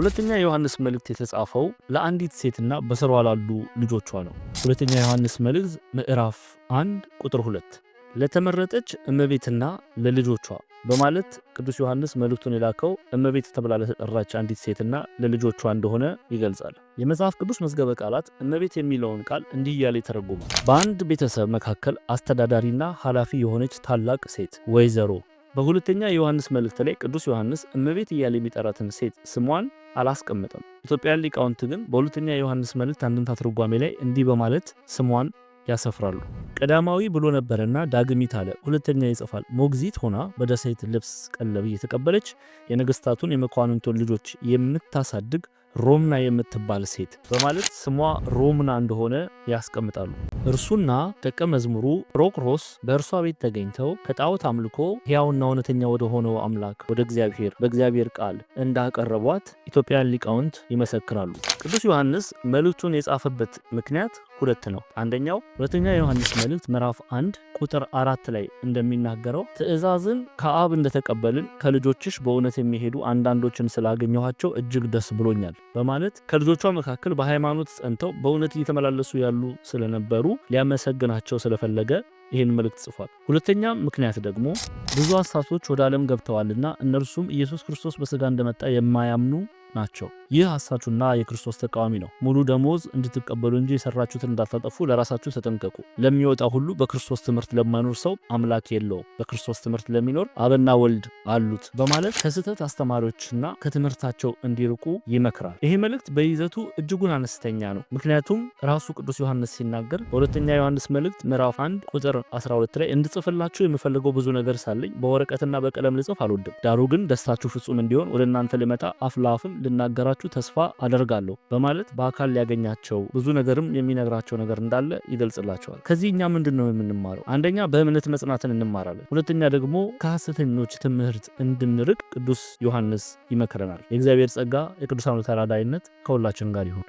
ሁለተኛ ዮሐንስ መልእክት የተጻፈው ለአንዲት ሴትና በስሯ ላሉ ልጆቿ ነው። ሁለተኛ ዮሐንስ መልእክት ምዕራፍ 1 ቁጥር 2 ለተመረጠች እመቤትና ለልጆቿ በማለት ቅዱስ ዮሐንስ መልእክቱን የላከው እመቤት ተብላ ለተጠራች አንዲት ሴትና ለልጆቿ እንደሆነ ይገልጻል። የመጽሐፍ ቅዱስ መዝገበ ቃላት እመቤት የሚለውን ቃል እንዲህ እያለ ይተረጉማል። በአንድ ቤተሰብ መካከል አስተዳዳሪና ኃላፊ የሆነች ታላቅ ሴት ወይዘሮ። በሁለተኛ ዮሐንስ መልእክት ላይ ቅዱስ ዮሐንስ እመቤት እያለ የሚጠራትን ሴት ስሟን አላስቀምጠም። ኢትዮጵያውያን ሊቃውንት ግን በሁለተኛ ዮሐንስ መልእክት አንድምታ ትርጓሜ ላይ እንዲህ በማለት ስሟን ያሰፍራሉ። ቀዳማዊ ብሎ ነበርና ዳግሚት አለ። ሁለተኛ ይጽፋል። ሞግዚት ሆና በደሴት ልብስ ቀለብ እየተቀበለች የነገስታቱን የመኳንንቱን ልጆች የምታሳድግ ሮምና የምትባል ሴት በማለት ስሟ ሮምና እንደሆነ ያስቀምጣሉ። እርሱና ደቀ መዝሙሩ ጵሮቅሮስ በእርሷ ቤት ተገኝተው ከጣዖት አምልኮ ሕያውና እውነተኛ ወደ ሆነው አምላክ ወደ እግዚአብሔር በእግዚአብሔር ቃል እንዳቀረቧት ኢትዮጵያውያን ሊቃውንት ይመሰክራሉ። ቅዱስ ዮሐንስ መልእክቱን የጻፈበት ምክንያት ሁለት ነው። አንደኛው ሁለተኛ ዮሐንስ መልእክት ምዕራፍ 1 ቁጥር 4 ላይ እንደሚናገረው ትእዛዝን ከአብ እንደተቀበልን ከልጆችሽ በእውነት የሚሄዱ አንዳንዶችን ስላገኘኋቸው እጅግ ደስ ብሎኛል በማለት ከልጆቿ መካከል በሃይማኖት ጸንተው በእውነት እየተመላለሱ ያሉ ስለነበሩ ሊያመሰግናቸው ስለፈለገ ይህን መልእክት ጽፏል። ሁለተኛ ምክንያት ደግሞ ብዙ ሐሳሶች ወደ ዓለም ገብተዋልና እነርሱም ኢየሱስ ክርስቶስ በሥጋ እንደመጣ የማያምኑ ናቸው። ይህ ሐሳቹና የክርስቶስ ተቃዋሚ ነው። ሙሉ ደሞዝ እንድትቀበሉ እንጂ የሰራችሁትን እንዳታጠፉ ለራሳችሁ ተጠንቀቁ። ለሚወጣ ሁሉ በክርስቶስ ትምህርት ለማይኖር ሰው አምላክ የለውም፣ በክርስቶስ ትምህርት ለሚኖር አብና ወልድ አሉት በማለት ከስህተት አስተማሪዎችና ከትምህርታቸው እንዲርቁ ይመክራል። ይሄ መልእክት በይዘቱ እጅጉን አነስተኛ ነው። ምክንያቱም ራሱ ቅዱስ ዮሐንስ ሲናገር በሁለተኛ ዮሐንስ መልእክት ምዕራፍ 1 ቁጥር 12 ላይ እንድጽፍላችሁ የምፈልገው ብዙ ነገር ሳለኝ በወረቀትና በቀለም ልጽፍ አልወድም። ዳሩ ግን ደስታችሁ ፍጹም እንዲሆን ወደ እናንተ ልመጣ አፍ ለአፍም ልናገራችሁ ተስፋ አደርጋለሁ በማለት በአካል ሊያገኛቸው ብዙ ነገርም የሚነግራቸው ነገር እንዳለ ይገልጽላቸዋል። ከዚህ እኛ ምንድነው የምንማረው? አንደኛ በእምነት መጽናትን እንማራለን። ሁለተኛ ደግሞ ከሐሰተኞች ትምህርት እንድንርቅ ቅዱስ ዮሐንስ ይመክረናል። የእግዚአብሔር ጸጋ የቅዱሳኑ ተራዳኢነት ከሁላችን ጋር ይሁን።